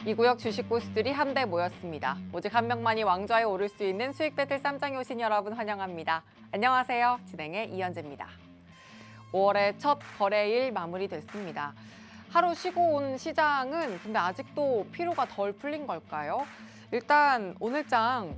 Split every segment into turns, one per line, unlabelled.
이 구역 주식 고수들이 한데 모였습니다. 오직 한 명만이 왕좌에 오를 수 있는 수익 배틀 쌈장에 오신 여러분 환영합니다. 안녕하세요. 진행의 이현재입니다. 5월의 첫 거래일 마무리됐습니다. 하루 쉬고 온 시장은 근데 아직도 피로가 덜 풀린 걸까요? 일단 오늘장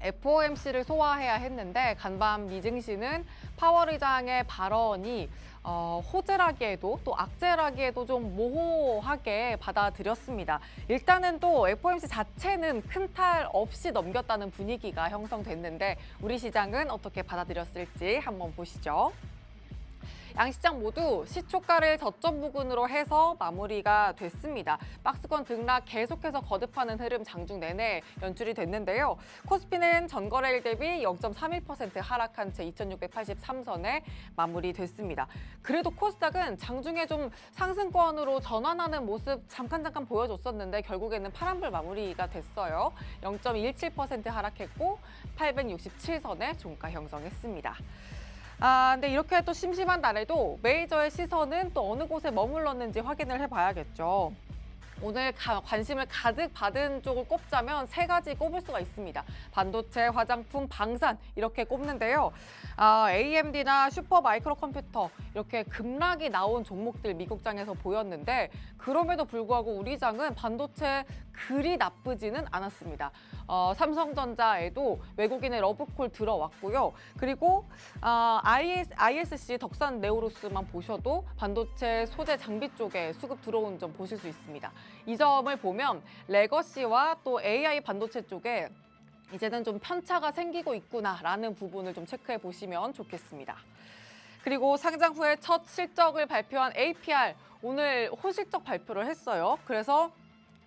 FOMC를 소화해야 했는데 간밤 미증시는 파월 의장의 발언이 호재라기에도 또 악재라기에도 좀 모호하게 받아들였습니다. 일단은 또 FOMC 자체는 큰 탈 없이 넘겼다는 분위기가 형성됐는데 우리 시장은 어떻게 받아들였을지 한번 보시죠. 양시장 모두 시초가를 저점 부근으로 해서 마무리가 됐습니다. 박스권 등락 계속해서 거듭하는 흐름 장중 내내 연출이 됐는데요. 코스피는 전거래일 대비 0.31% 하락한 채 2683선에 마무리됐습니다. 그래도 코스닥은 장중에 좀 상승권으로 전환하는 모습 잠깐 보여줬었는데 결국에는 파란불 마무리가 됐어요. 0.17% 하락했고 867선에 종가 형성했습니다. 근데 이렇게 또 심심한 날에도 메이저의 시선은 또 어느 곳에 머물렀는지 확인을 해봐야겠죠. 오늘 관심을 가득 받은 쪽을 꼽자면 세 가지 꼽을 수가 있습니다. 반도체, 화장품, 방산 이렇게 꼽는데요. AMD나 슈퍼 마이크로 컴퓨터 이렇게 급락이 나온 종목들 미국장에서 보였는데 그럼에도 불구하고 우리 장은 반도체 그리 나쁘지는 않았습니다. 삼성전자에도 외국인의 러브콜 들어왔고요. 그리고 ISC 덕산 네오로스만 보셔도 반도체 소재 장비 쪽에 수급 들어온 점 보실 수 있습니다. 이 점을 보면 레거시와 또 AI 반도체 쪽에 이제는 좀 편차가 생기고 있구나라는 부분을 좀 체크해 보시면 좋겠습니다. 그리고 상장 후에 첫 실적을 발표한 APR 오늘 호실적 발표를 했어요. 그래서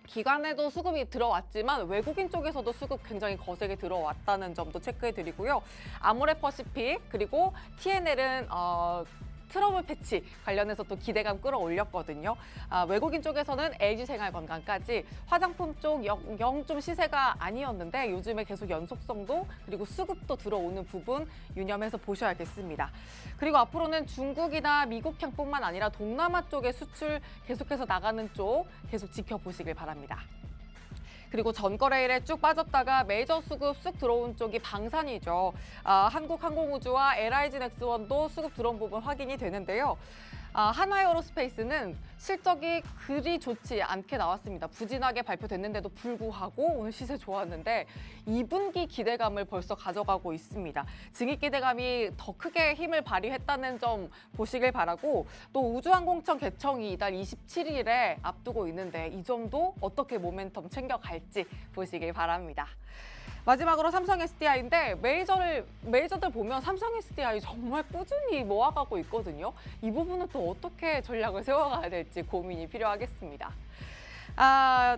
기관에도 수급이 들어왔지만 외국인 쪽에서도 수급 굉장히 거세게 들어왔다는 점도 체크해 드리고요. 아모레퍼시픽 그리고 TNL은 트러블 패치 관련해서 또 기대감 끌어올렸거든요. 외국인 쪽에서는 LG생활건강까지 화장품 쪽 영 좀 시세가 아니었는데 요즘에 계속 연속성도 그리고 수급도 들어오는 부분 유념해서 보셔야겠습니다. 그리고 앞으로는 중국이나 미국향뿐만 아니라 동남아 쪽의 수출 계속해서 나가는 쪽 계속 지켜보시길 바랍니다. 그리고 전거래일에 쭉 빠졌다가 메이저 수급 쑥 들어온 쪽이 방산이죠. 한국항공우주와 LIG넥스원도 수급 들어온 부분 확인이 되는데요. 한화에어로스페이스는 실적이 그리 좋지 않게 나왔습니다. 부진하게 발표됐는데도 불구하고 오늘 시세 좋았는데 2분기 기대감을 벌써 가져가고 있습니다. 증익 기대감이 더 크게 힘을 발휘했다는 점 보시길 바라고 또 우주항공청 개청이 이달 27일에 앞두고 있는데 이 점도 어떻게 모멘텀 챙겨갈지 보시길 바랍니다. 마지막으로 삼성 SDI인데 메이저들 보면 삼성 SDI 정말 꾸준히 모아가고 있거든요. 이 부분은 또 어떻게 전략을 세워가야 될지 고민이 필요하겠습니다.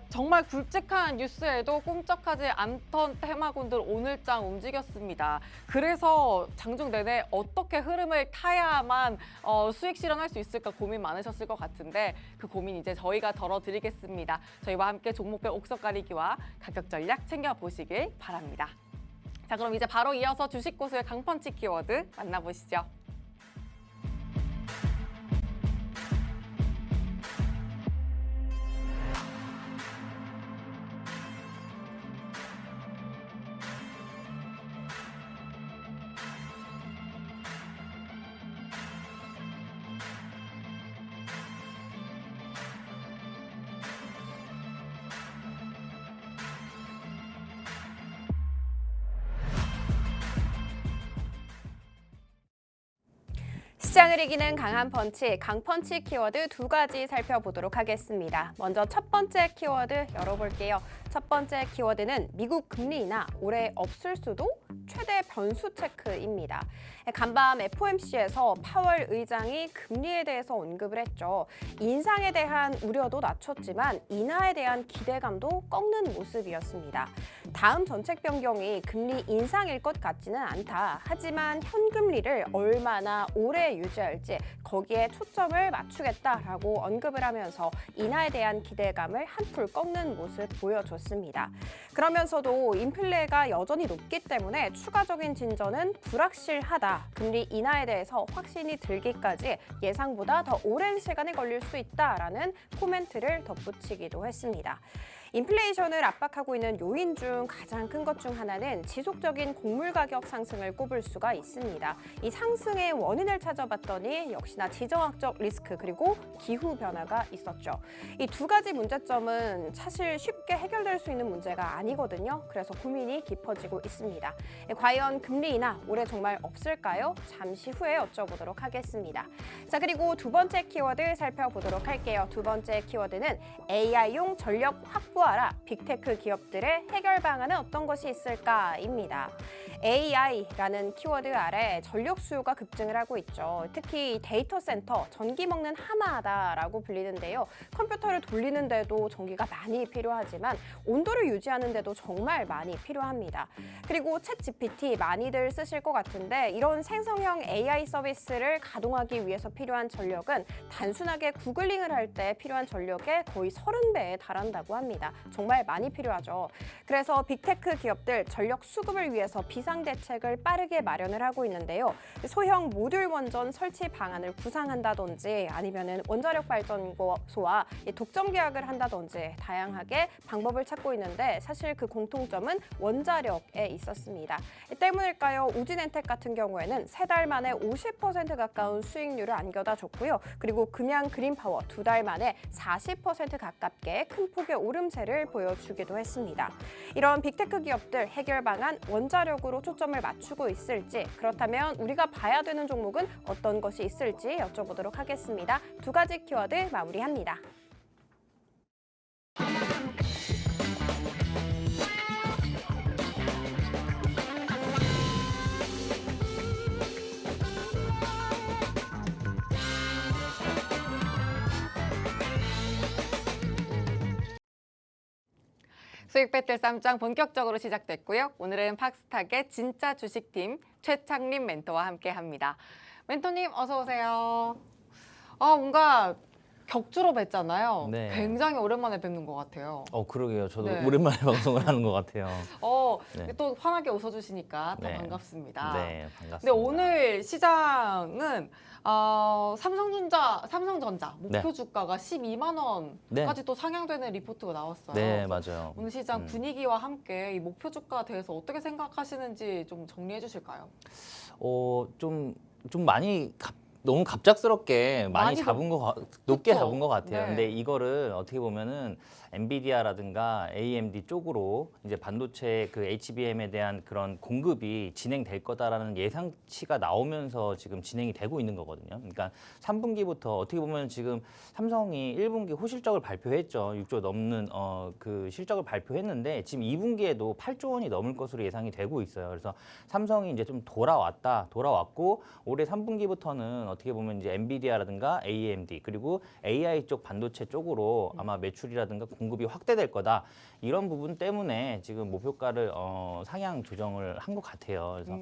정말 굵직한 뉴스에도 꿈쩍하지 않던 테마군들 오늘장 움직였습니다. 그래서 장중 내내 어떻게 흐름을 타야만 수익 실현할 수 있을까 고민 많으셨을 것 같은데 그 고민 이제 저희가 덜어드리겠습니다. 저희와 함께 종목별 옥석 가리기와 가격 전략 챙겨보시길 바랍니다. 자, 그럼 이제 바로 이어서 주식 고수의 강펀치 키워드 만나보시죠.
시장을 이기는 강한 펀치, 강펀치 키워드 두 가지 살펴보도록 하겠습니다. 먼저 첫 번째 키워드 열어볼게요. 첫 번째 키워드는 미국 금리 인하 올해 없을 수도 최대 변수 체크입니다. 간밤 FOMC에서 파월 의장이 금리에 대해서 언급을 했죠. 인상에 대한 우려도 낮췄지만 인하에 대한 기대감도 꺾는 모습이었습니다. 다음 정책 변경이 금리 인상일 것 같지는 않다. 하지만 현금리를 얼마나 오래 유지할지 거기에 초점을 맞추겠다라고 언급을 하면서 인하에 대한 기대감을 한풀 꺾는 모습 보여줬습니다. 그러면서도 인플레가 여전히 높기 때문에 추가적인 진전은 불확실하다. 금리 인하에 대해서 확신이 들기까지 예상보다 더 오랜 시간이 걸릴 수 있다라는 코멘트를 덧붙이기도 했습니다. 인플레이션을 압박하고 있는 요인 중 가장 큰 것 중 하나는 지속적인 곡물 가격 상승을 꼽을 수가 있습니다. 이 상승의 원인을 찾아봤더니 역시나 지정학적 리스크 그리고 기후 변화가 있었죠. 이 두 가지 문제점은 사실 쉽게 해결될 수 있는 문제가 아니거든요. 그래서 고민이 깊어지고 있습니다. 과연 금리 인하 올해 정말 없을까요? 잠시 후에 여쭤보도록 하겠습니다. 자, 그리고 두 번째 키워드 살펴보도록 할게요. 두 번째 키워드는 AI용 전력 확보하라. 빅테크 기업들의 해결 방안은 어떤 것이 있을까입니다. AI라는 키워드 아래 전력 수요가 급증을 하고 있죠. 특히 데이터 센터, 전기 먹는 하마다라고 불리는데요. 컴퓨터를 돌리는데도 전기가 많이 필요하지만 온도를 유지하는데도 정말 많이 필요합니다. 그리고 챗 GPT 많이들 쓰실 것 같은데 이런 생성형 AI 서비스를 가동하기 위해서 필요한 전력은 단순하게 구글링을 할 때 필요한 전력의 거의 30배에 달한다고 합니다. 정말 많이 필요하죠. 그래서 빅테크 기업들 전력 수급을 위해서 비상 대책을 빠르게 마련을 하고 있는데요. 소형 모듈 원전 설치 방안을 구상한다든지 아니면은 원자력 발전소와 독점 계약을 한다든지 다양하게 방법을 찾고 있는데 사실 그 공통점은 원자력에 있었습니다. 이 때문일까요? 우진엔텍 같은 경우에는 3달 만에 50% 가까운 수익률을 안겨다 줬고요. 그리고 금양 그린파워 2달 만에 40% 가깝게 큰 폭의 오름세를 보여주기도 했습니다. 이런 빅테크 기업들 해결 방안 원자력으로 초점을 맞추고 있을지 그렇다면 우리가 봐야 되는 종목은 어떤 것이 있을지 여쭤보도록 하겠습니다. 두 가지 키워드 마무리합니다.
수익 배틀 쌈장 본격적으로 시작됐고요. 오늘은 팍스탁의 진짜 주식팀 최창림 멘토와 함께합니다. 멘토님 어서 오세요. 뭔가 격주로 뵀잖아요.
네.
굉장히 오랜만에 뵙는 것 같아요.
그러게요. 저도
네.
오랜만에 방송을 하는 것 같아요. 네.
또 환하게 웃어주시니까 더
네.
반갑습니다.
네, 반갑습니다.
근데 오늘 시장은 삼성전자 목표
네.
주가가 12만 원까지
네.
또 상향되는 리포트가 나왔어요.
네,
그래서
맞아요.
오늘 시장 분위기와 함께 이 목표 주가에 대해서 어떻게 생각하시는지 좀 정리해 주실까요?
좀 많이 너무 갑작스럽게 많이 잡은 높게
그쵸?
잡은 것 같아요.
네.
근데 이거를 어떻게 보면은 엔비디아라든가 AMD 쪽으로 이제 반도체 그 HBM에 대한 그런 공급이 진행될 거다라는 예상치가 나오면서 지금 진행이 되고 있는 거거든요. 그러니까 3분기부터 어떻게 보면 지금 삼성이 1분기 호실적을 발표했죠. 6조 넘는 그 실적을 발표했는데 지금 2분기에도 8조 원이 넘을 것으로 예상이 되고 있어요. 그래서 삼성이 이제 좀 돌아왔고 올해 3분기부터는 어떻게 보면 이제 엔비디아라든가 AMD 그리고 AI 쪽 반도체 쪽으로 아마 매출이라든가 공급이 확대될 거다. 이런 부분 때문에 지금 목표가를 상향 조정을 한 것 같아요. 그래서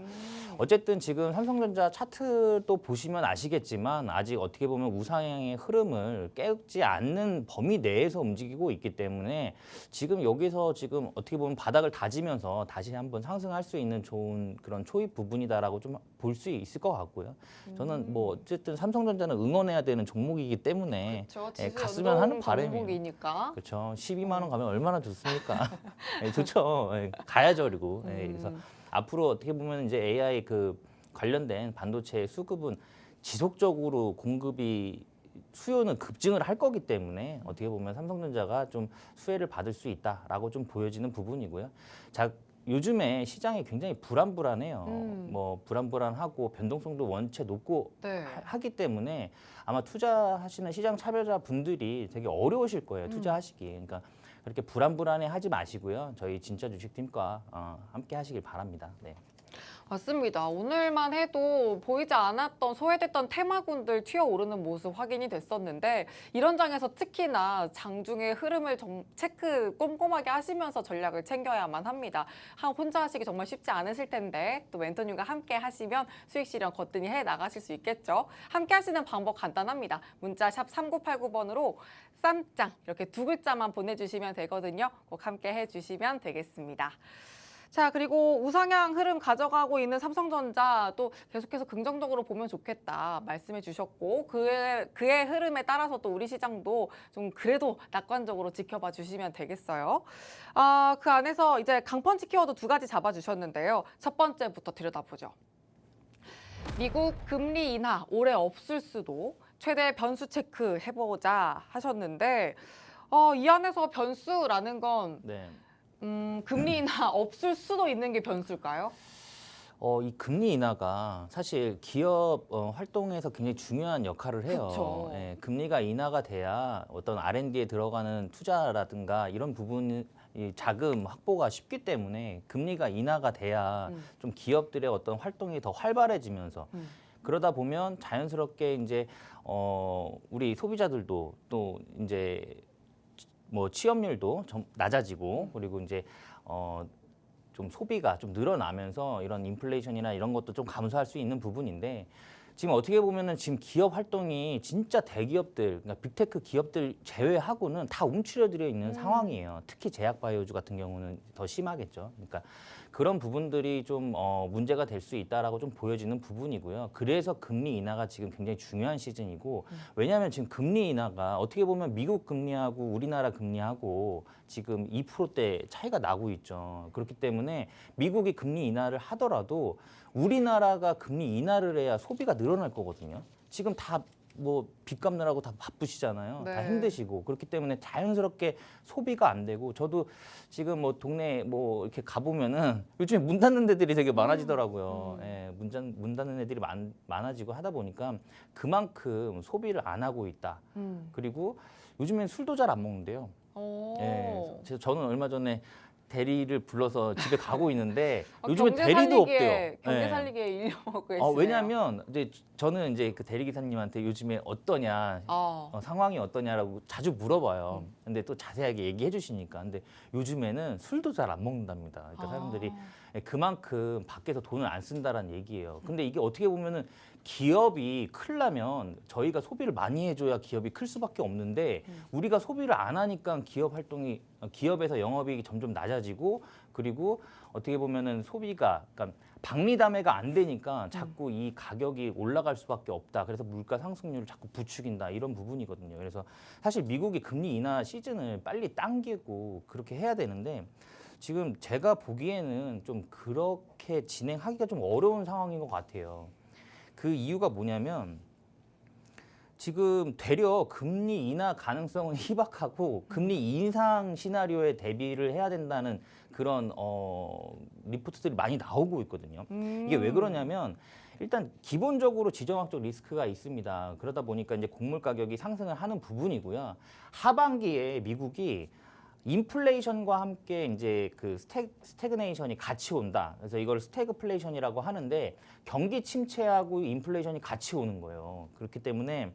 어쨌든 지금 삼성전자 차트도 보시면 아시겠지만 아직 어떻게 보면 우상향의 흐름을 깨지 않는 범위 내에서 움직이고 있기 때문에 지금 여기서 지금 어떻게 보면 바닥을 다지면서 다시 한번 상승할 수 있는 좋은 그런 초입 부분이다라고 좀 볼 수 있을 것 같고요. 저는 뭐 어쨌든 삼성전자는 응원해야 되는 종목이기 때문에
그렇죠.
갔으면 하는 바람이에요.
종목이니까.
그렇죠. 12만 원 가면 얼마나 좋습니까? 좋죠. 가야죠, 그리고. 그래서 앞으로 어떻게 보면 이제 AI 그 관련된 반도체 수급은 지속적으로 공급이 수요는 급증을 할 거기 때문에 어떻게 보면 삼성전자가 좀 수혜를 받을 수 있다라고 좀 보여지는 부분이고요. 자, 요즘에 시장이 굉장히 불안불안해요. 뭐 불안불안하고 변동성도 원체 높고
네.
하기 때문에 아마 투자하시는 시장 참여자 분들이 되게 어려우실 거예요. 투자하시기. 그러니까 그렇게 불안불안해 하지 마시고요. 저희 진짜 주식팀과 함께 하시길 바랍니다. 네.
맞습니다. 오늘만 해도 보이지 않았던 소외됐던 테마군들 튀어오르는 모습 확인이 됐었는데 이런 장에서 특히나 장중의 흐름을 체크 꼼꼼하게 하시면서 전략을 챙겨야만 합니다. 혼자 하시기 정말 쉽지 않으실 텐데 또 멘토님과 함께 하시면 수익 실현 거뜬히 해 나가실 수 있겠죠. 함께 하시는 방법 간단합니다. 문자 샵 3989번으로 쌈장 이렇게 두 글자만 보내주시면 되거든요. 꼭 함께 해주시면 되겠습니다. 자, 그리고 우상향 흐름 가져가고 있는 삼성전자 또 계속해서 긍정적으로 보면 좋겠다 말씀해 주셨고 그의 흐름에 따라서 또 우리 시장도 좀 그래도 낙관적으로 지켜봐 주시면 되겠어요. 그 안에서 이제 강펀치 키워드 두 가지 잡아주셨는데요. 첫 번째부터 들여다보죠. 미국 금리 인하 올해 없을 수도 최대 변수 체크 해보자 하셨는데 이 안에서 변수라는 건
네.
금리 인하 없을 수도 있는 게 변수일까요?
이 금리 인하가 사실 기업 활동에서 굉장히 중요한 역할을 해요.
그쵸.
예, 금리가 인하가 돼야 어떤 R&D에 들어가는 투자라든가 이런 부분 이 자금 확보가 쉽기 때문에 금리가 인하가 돼야 좀 기업들의 어떤 활동이 더 활발해지면서 그러다 보면 자연스럽게 이제 우리 소비자들도 또 이제 뭐 취업률도 좀 낮아지고 그리고 이제 좀 소비가 좀 늘어나면서 이런 인플레이션이나 이런 것도 좀 감소할 수 있는 부분인데 지금 어떻게 보면은 지금 기업 활동이 진짜 대기업들, 그러니까 빅테크 기업들 제외하고는 다 움츠려들어 있는 상황이에요. 특히 제약바이오주 같은 경우는 더 심하겠죠. 그러니까 그런 부분들이 좀 문제가 될 수 있다라고 좀 보여지는 부분이고요. 그래서 금리 인하가 지금 굉장히 중요한 시즌이고 왜냐하면 지금 금리 인하가 어떻게 보면 미국 금리하고 우리나라 금리하고 지금 2%대 차이가 나고 있죠. 그렇기 때문에 미국이 금리 인하를 하더라도 우리나라가 금리 인하를 해야 소비가 늘어날 거거든요. 지금 다 뭐 빚 갚느라고 다 바쁘시잖아요.
네.
다 힘드시고 그렇기 때문에 자연스럽게 소비가 안 되고 저도 지금 뭐 동네 뭐 이렇게 가보면은 요즘에 문 닫는 데들이 되게 많아지더라고요. 예, 문 닫는 애들이 많아지고 하다 보니까 그만큼 소비를 안 하고 있다. 그리고 요즘엔 술도 잘 안 먹는데요. 예, 저는 얼마 전에 대리를 불러서 집에 가고 있는데 요즘에 대리도 없대요.
경제
예.
살리기에 인력 먹고 계시네요.
왜냐하면 이제 저는 이제 그 대리기사님한테 요즘에 어떠냐, 상황이 어떠냐라고 자주 물어봐요. 근데 또 자세하게 얘기해 주시니까. 근데 요즘에는 술도 잘 안 먹는답니다. 그러니까 사람들이 그만큼 밖에서 돈을 안 쓴다라는 얘기예요. 근데 이게 어떻게 보면은 기업이 크려면 저희가 소비를 많이 해줘야 기업이 클 수밖에 없는데 우리가 소비를 안 하니까 기업에서 영업이익이 점점 낮아지고 그리고 어떻게 보면은 소비가 그러니까 박리담회가 안 되니까 자꾸 이 가격이 올라갈 수밖에 없다. 그래서 물가 상승률을 자꾸 부추긴다 이런 부분이거든요. 그래서 사실 미국이 금리 인하 시즌을 빨리 당기고 그렇게 해야 되는데 지금 제가 보기에는 좀 그렇게 진행하기가 좀 어려운 상황인 것 같아요. 그 이유가 뭐냐면 지금 되려 금리 인하 가능성은 희박하고 금리 인상 시나리오에 대비를 해야 된다는 그런 리포트들이 많이 나오고 있거든요. 이게 왜 그러냐면 일단 기본적으로 지정학적 리스크가 있습니다. 그러다 보니까 이제 곡물 가격이 상승을 하는 부분이고요. 하반기에 미국이 인플레이션과 함께 이제 그 스태그네이션이 같이 온다. 그래서 이걸 스태그플레이션이라고 하는데 경기 침체하고 인플레이션이 같이 오는 거예요. 그렇기 때문에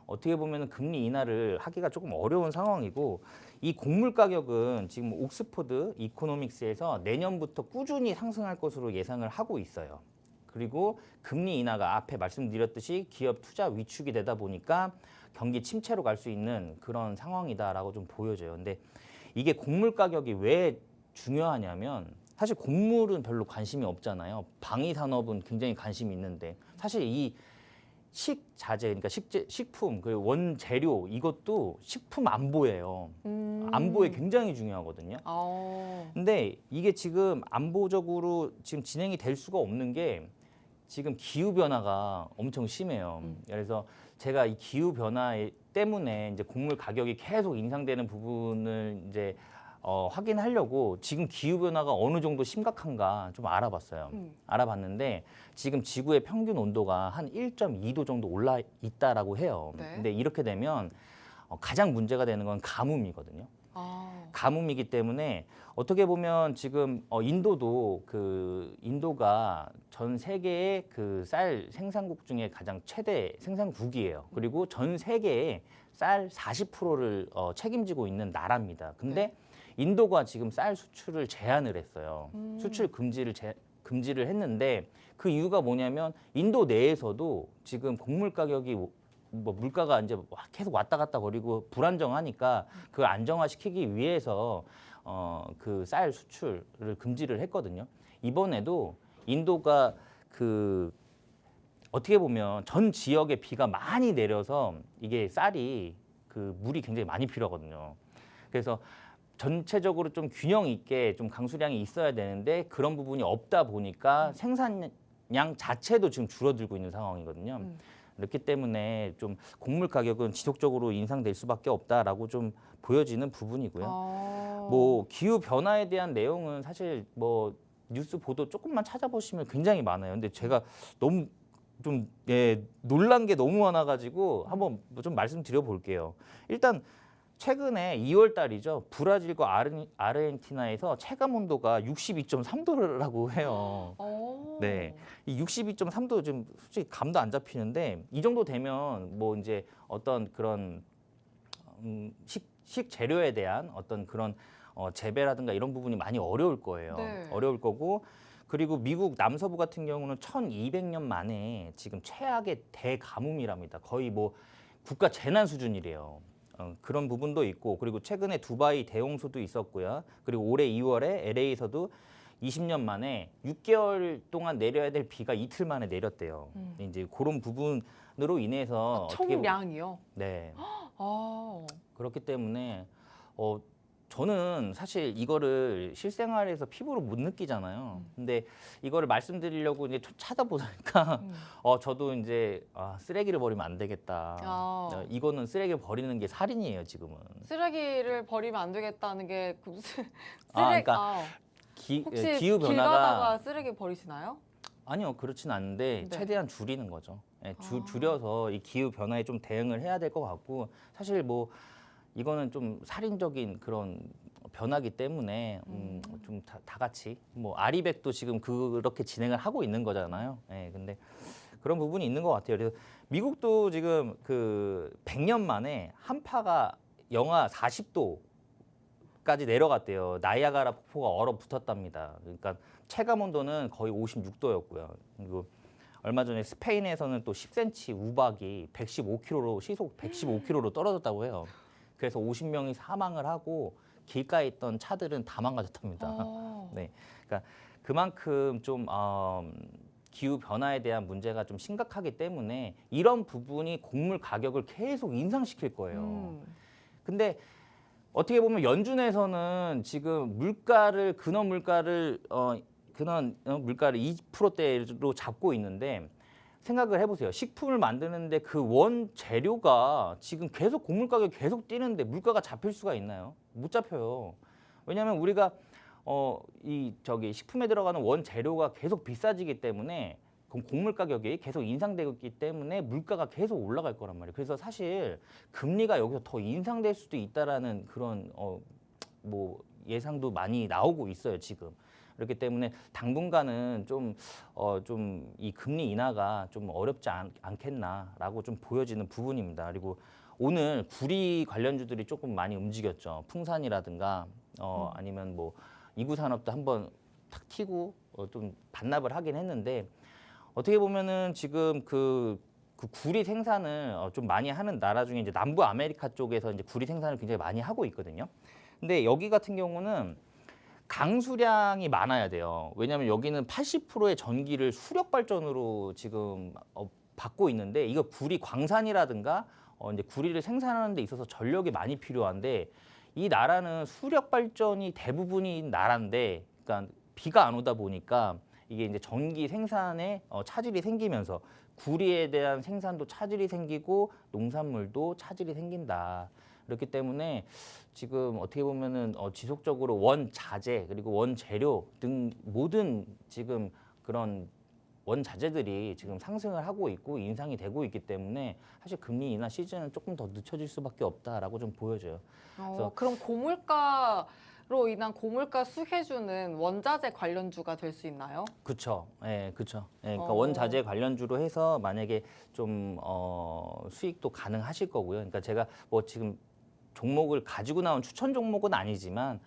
어떻게 보면 금리 인하를 하기가 조금 어려운 상황이고 이 곡물 가격은 지금 옥스퍼드 이코노믹스에서 내년부터 꾸준히 상승할 것으로 예상을 하고 있어요. 그리고 금리 인하가 앞에 말씀드렸듯이 기업 투자 위축이 되다 보니까 경기 침체로 갈 수 있는 그런 상황이다라고 좀 보여져요. 근데 이게 곡물 가격이 왜 중요하냐면 사실 곡물은 별로 관심이 없잖아요. 방위 산업은 굉장히 관심이 있는데 사실 이 식자재 그러니까 식품 그 원재료 이것도 식품 안보예요. 안보에 굉장히 중요하거든요. 근데 이게 지금 안보적으로 지금 진행이 될 수가 없는 게 지금 기후 변화가 엄청 심해요. 그래서 제가 이 기후 변화 때문에 이제 곡물 가격이 계속 인상되는 부분을 이제 확인하려고 지금 기후 변화가 어느 정도 심각한가 좀 알아봤어요. 알아봤는데 지금 지구의 평균 온도가 한 1.2도 정도 올라 있다라고 해요.
네.
근데 이렇게 되면 가장 문제가 되는 건 가뭄이거든요. 가뭄이기 때문에 어떻게 보면 지금 인도도 인도가 전 세계의 그 쌀 생산국 중에 가장 최대 생산국이에요. 그리고 전 세계의 쌀 40%를 책임지고 있는 나라입니다. 근데 인도가 지금 쌀 수출을 제한을 했어요. 수출 금지를 했는데 그 이유가 뭐냐면 인도 내에서도 지금 곡물 가격이 뭐 물가가 이제 계속 왔다 갔다 거리고 불안정하니까 그걸 안정화시키기 위해서 그 쌀 수출을 금지를 했거든요. 이번에도 인도가 어떻게 보면 전 지역에 비가 많이 내려서 이게 쌀이 물이 굉장히 많이 필요하거든요. 그래서 전체적으로 좀 균형 있게 좀 강수량이 있어야 되는데 그런 부분이 없다 보니까 생산량 자체도 지금 줄어들고 있는 상황이거든요. 그렇기 때문에 좀 곡물 가격은 지속적으로 인상될 수밖에 없다라고 좀 보여지는 부분이고요. 뭐 기후 변화에 대한 내용은 사실 뭐 뉴스 보도 조금만 찾아보시면 굉장히 많아요. 근데 제가 너무 좀 놀란 게 너무 많아가지고 한번 좀 말씀드려 볼게요. 일단 최근에 2월 달이죠. 브라질과 아르헨티나에서 체감 온도가 62.3도라고 해요. 네, 이 62.3도 좀 솔직히 감도 안 잡히는데 이 정도 되면 뭐 이제 어떤 그런 식재료에 대한 어떤 그런 재배라든가 이런 부분이 많이 어려울 거예요.
네.
어려울 거고 그리고 미국 남서부 같은 경우는 1200년 만에 지금 최악의 대가뭄이랍니다. 거의 뭐 국가 재난 수준이래요. 그런 부분도 있고 그리고 최근에 두바이 대홍수도 있었고요. 그리고 올해 2월에 LA에서도 20년 만에 6개월 동안 내려야 될 비가 이틀 만에 내렸대요. 이제 그런 부분으로 인해서
총량이요?
네.
아,
그렇기 때문에 저는 사실 이거를 실생활에서 피부로 못 느끼잖아요. 근데 이거를 말씀드리려고 이제 찾아보니까 저도 이제 쓰레기를 버리면 안 되겠다. 이거는 쓰레기 버리는 게 살인이에요, 지금은.
쓰레기를 버리면 안 되겠다는 게
그러니까
혹시
기후
길
변화가
가다가 쓰레기 버리시나요?
아니요, 그렇진 않은데
네.
최대한 줄이는 거죠. 줄여서 이 기후 변화에 좀 대응을 해야 될 것 같고 사실 뭐 이거는 좀 살인적인 그런 변화기 때문에 좀 다 같이 뭐 아리백도 지금 그렇게 진행을 하고 있는 거잖아요. 근데 그런 부분이 있는 것 같아요. 그래서 미국도 지금 100년 만에 한파가 영하 40도까지 내려갔대요. 나이아가라 폭포가 얼어붙었답니다. 그러니까 체감 온도는 거의 56도였고요. 그리고 얼마 전에 스페인에서는 또 10cm 우박이 115km로 시속 115km로 떨어졌다고 해요. 그래서 50명이 사망을 하고 길가에 있던 차들은 다 망가졌답니다. 네, 그러니까 그만큼 좀 기후 변화에 대한 문제가 좀 심각하기 때문에 이런 부분이 곡물 가격을 계속 인상시킬 거예요. 근데 어떻게 보면 연준에서는 지금 근원 물가를 2%대로 잡고 있는데 생각을 해보세요. 식품을 만드는데 그 원 재료가 지금 계속 곡물 가격이 계속 뛰는데 물가가 잡힐 수가 있나요? 못 잡혀요. 왜냐하면 우리가 식품에 들어가는 원 재료가 계속 비싸지기 때문에 곡물 가격이 계속 인상되고 있기 때문에 물가가 계속 올라갈 거란 말이에요. 그래서 사실 금리가 여기서 더 인상될 수도 있다라는 그런 뭐 예상도 많이 나오고 있어요, 지금. 그렇기 때문에 당분간은 좀 이 금리 인하가 좀 어렵지 않겠나라고 좀 보여지는 부분입니다. 그리고 오늘 구리 관련주들이 조금 많이 움직였죠. 풍산이라든가 아니면 뭐 이구 산업도 한번 탁 튀고 좀 반납을 하긴 했는데 어떻게 보면은 지금 그 구리 생산을 좀 많이 하는 나라 중에 이제 남부 아메리카 쪽에서 이제 구리 생산을 굉장히 많이 하고 있거든요. 근데 여기 같은 경우는 강수량이 많아야 돼요. 왜냐하면 여기는 80%의 전기를 수력 발전으로 지금 받고 있는데 이거 구리 광산이라든가 이제 구리를 생산하는 데 있어서 전력이 많이 필요한데 이 나라는 수력 발전이 대부분인 나라인데 그러니까 비가 안 오다 보니까 이게 이제 전기 생산에 차질이 생기면서 구리에 대한 생산도 차질이 생기고 농산물도 차질이 생긴다. 그렇기 때문에 지금 어떻게 보면은 지속적으로 원자재 그리고 원재료 등 모든 지금 그런 원자재들이 지금 상승을 하고 있고 인상이 되고 있기 때문에 사실 금리 인하 시즌은 조금 더 늦춰질 수밖에 없다라고 좀 보여져요. 그래서
그럼 고물가로 인한 고물가 수혜주는 원자재 관련주가 될 수 있나요?
그렇죠. 예, 그렇죠. 예, 그러니까
어.
원자재 관련주로 해서 만약에 좀 수익도 가능하실 거고요. 그러니까 제가 뭐 지금 종목을 가지고 나온 추천 종목은 아니지만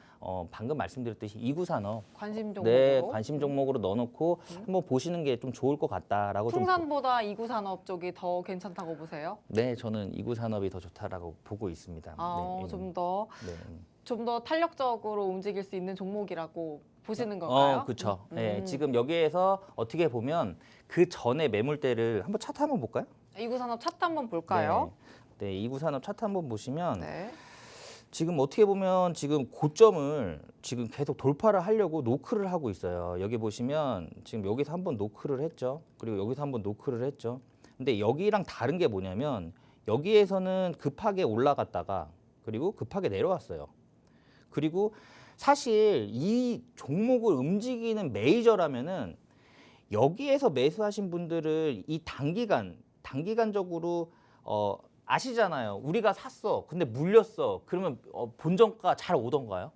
방금 말씀드렸듯이 이구산업
관심 종목으로.
네, 관심 종목으로 넣어놓고 한번 보시는 게 좀 좋을 것 같다라고 좀
풍산보다 이구산업 쪽이 더 괜찮다고 보세요?
네, 저는 이구산업이 더 좋다라고 보고 있습니다. 네,
좀 더
네.
탄력적으로 움직일 수 있는 종목이라고 보시는 걸까요?
그렇죠. 네, 지금 여기에서 어떻게 보면 그 전에 매물대를 한번 차트 한번 볼까요?
이구산업 차트 한번 볼까요?
네, 이구산업 차트 한번 보시면
네.
지금 어떻게 보면 지금 고점을 지금 계속 돌파를 하려고 노크를 하고 있어요. 여기 보시면 지금 여기서 한번 노크를 했죠. 그리고 여기서 한번 노크를 했죠. 근데 여기랑 다른 게 뭐냐면 여기에서는 급하게 올라갔다가 그리고 급하게 내려왔어요. 그리고 사실 이 종목을 움직이는 메이저라면은 여기에서 매수하신 분들을 이 단기간적으로 아시잖아요. 우리가 샀어. 근데 물렸어. 그러면 본전가 잘 오던가요?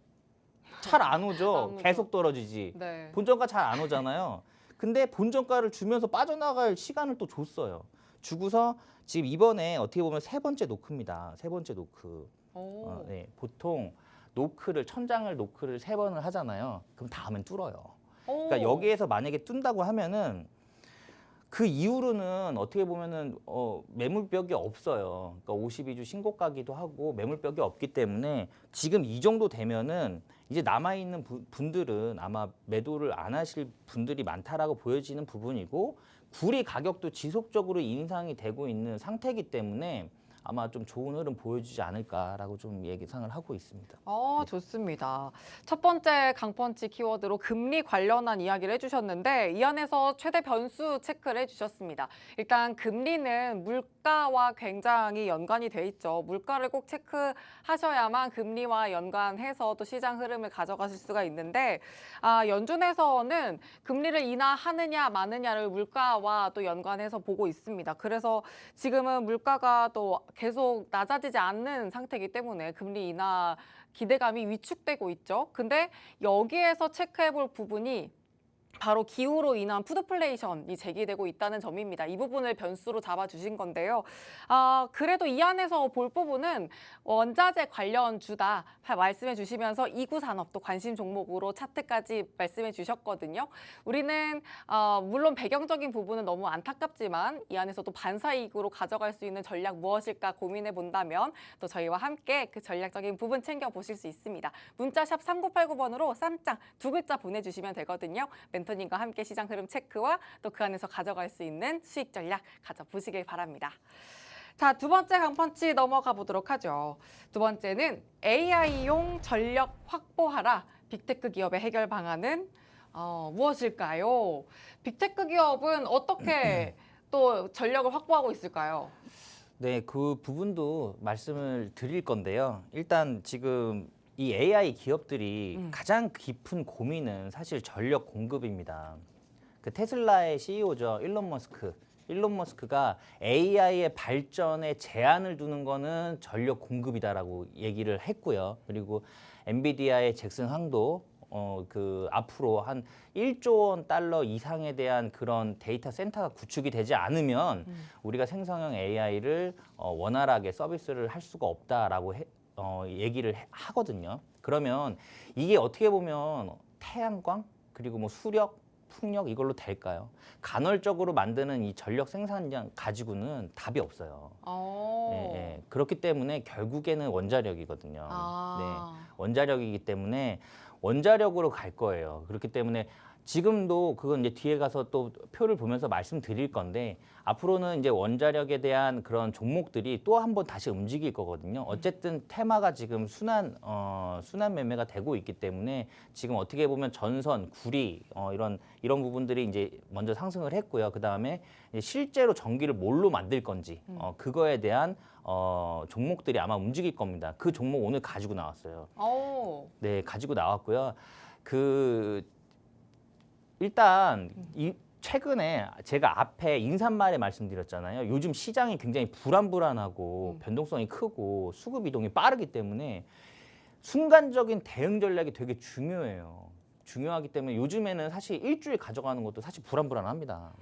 잘 안 오죠.
안 오죠.
계속 떨어지지.
네.
본전가 잘 안 오잖아요. 근데 본전가를 주면서 빠져나갈 시간을 또 줬어요. 주고서 지금 이번에 어떻게 보면 세 번째 노크입니다. 세 번째 노크.
오.
네, 보통 천장을 노크를 3번을 하잖아요. 그럼 다음엔 뚫어요. 그러니까 여기에서 만약에 뜬다고 하면은 그 이후로는 어떻게 보면은 매물벽이 없어요. 그러니까 52주 신고가기도 하고 매물벽이 없기 때문에 지금 이 정도 되면은 이제 남아 있는 분들은 아마 매도를 안 하실 분들이 많다라고 보여지는 부분이고 구리 가격도 지속적으로 인상이 되고 있는 상태이기 때문에 아마 좀 좋은 흐름 보여주지 않을까라고 좀 예상을 하고 있습니다.
좋습니다. 첫 번째 강펀치 키워드로 금리 관련한 이야기를 해주셨는데 이 안에서 최대 변수 체크를 해주셨습니다. 일단 금리는 물가와 굉장히 연관이 돼 있죠. 물가를 꼭 체크하셔야만 금리와 연관해서 또 시장 흐름을 가져가실 수가 있는데 연준에서는 금리를 인하하느냐 마느냐를 물가와 또 연관해서 보고 있습니다. 그래서 지금은 물가가 또 계속 낮아지지 않는 상태이기 때문에 금리 인하 기대감이 위축되고 있죠. 근데 여기에서 체크해 볼 부분이 바로 기후로 인한 푸드플레이션이 제기되고 있다는 점입니다. 이 부분을 변수로 잡아주신 건데요. 그래도 이 안에서 볼 부분은 원자재 관련주다 말씀해 주시면서 이구산업도 관심 종목으로 차트까지 말씀해 주셨거든요. 우리는 물론 배경적인 부분은 너무 안타깝지만 이 안에서도 반사이익으로 가져갈 수 있는 전략 무엇일까 고민해 본다면 또 저희와 함께 그 전략적인 부분 챙겨보실 수 있습니다. 문자샵 3989번으로 쌈짱 2글자 보내주시면 되거든요. 멘토님과 함께 시장 흐름 체크와 또 그 안에서 가져갈 수 있는 수익 전략 가져보시길 바랍니다. 자, 두 번째 강펀치 넘어가 보도록 하죠. 두 번째는 AI용 전력 확보하라. 빅테크 기업의 해결 방안은 무엇일까요? 빅테크 기업은 어떻게 또 전력을 확보하고 있을까요?
네, 그 부분도 말씀을 드릴 건데요. 일단 지금 이 AI 기업들이 가장 깊은 고민은 사실 전력 공급입니다. 그 테슬라의 CEO죠, 일론 머스크가 AI의 발전에 제한을 두는 거는 전력 공급이다라고 얘기를 했고요. 그리고 엔비디아의 잭슨 황도 앞으로 한 1조 원 달러 이상에 대한 그런 데이터 센터가 구축이 되지 않으면 우리가 생성형 AI를 원활하게 서비스를 할 수가 없다라고 얘기를 하거든요. 그러면 이게 어떻게 보면 태양광 그리고 뭐 수력, 풍력 이걸로 될까요? 간헐적으로 만드는 이 전력 생산량 가지고는 답이 없어요. 예. 그렇기 때문에 결국에는 원자력이거든요. 네, 원자력이기 때문에 원자력으로 갈 거예요. 그렇기 때문에 지금도 그건 이제 뒤에 가서 또 표를 보면서 말씀드릴 건데 앞으로는 이제 원자력에 대한 그런 종목들이 또 한 번 다시 움직일 거거든요. 어쨌든 테마가 지금 순환 매매가 되고 있기 때문에 지금 어떻게 보면 전선, 구리 이런 부분들이 이제 먼저 상승을 했고요. 그 다음에 실제로 전기를 뭘로 만들 건지 그거에 대한 종목들이 아마 움직일 겁니다. 그 종목 오늘 가지고 나왔어요. 네, 가지고 나왔고요. 일단 최근에 제가 앞에 인사말에 말씀드렸잖아요. 요즘 시장이 굉장히 불안불안하고 변동성이 크고 수급 이동이 빠르기 때문에 순간적인 대응 전략이 되게 중요해요. 중요하기 때문에 요즘에는 사실 일주일 가져가는 것도 사실 불안불안합니다.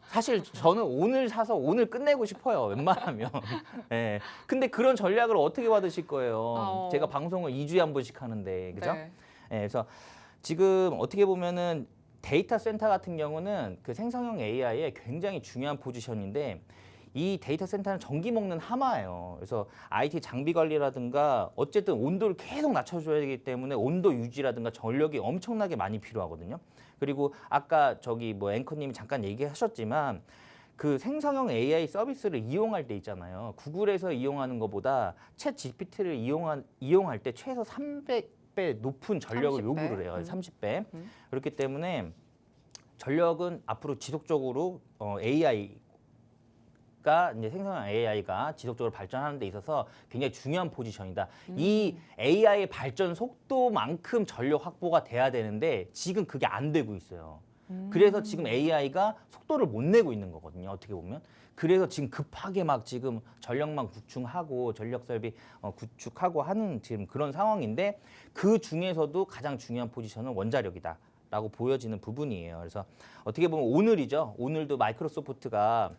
사실 저는 오늘 사서 오늘 끝내고 싶어요. 웬만하면. 예. 근데 그런 전략을 어떻게 받으실 거예요? 제가 방송을 2주에 한 번씩 하는데. 그죠?
네.
예, 그래서 지금 어떻게 보면은 데이터 센터 같은 경우는 그 생성형 AI의 굉장히 중요한 포지션인데 이 데이터 센터는 전기 먹는 하마예요. 그래서 IT 장비 관리라든가 어쨌든 온도를 계속 낮춰줘야 되기 때문에 온도 유지라든가 전력이 엄청나게 많이 필요하거든요. 그리고 아까 저기 뭐 앵커님이 잠깐 얘기하셨지만 그 생성형 AI 서비스를 이용할 때 있잖아요. 구글에서 이용하는 것보다 챗 GPT를 이용할 때 최소 300배 높은 전력을
30배?
요구를 해요. 30배. 그렇기 때문에 전력은 앞으로 지속적으로 이제 생성형 AI가 지속적으로 발전하는 데 있어서 굉장히 중요한 포지션이다. 이 AI의 발전 속도만큼 전력 확보가 돼야 되는데 지금 그게 안 되고 있어요. 그래서 지금 AI가 속도를 못 내고 있는 거거든요. 어떻게 보면. 그래서 지금 급하게 막 지금 전력망 구축하고 전력 설비 구축하고 하는 지금 그런 상황인데 그 중에서도 가장 중요한 포지션은 원자력이다. 라고 보여지는 부분이에요. 그래서 어떻게 보면 오늘이죠. 오늘도 마이크로소프트가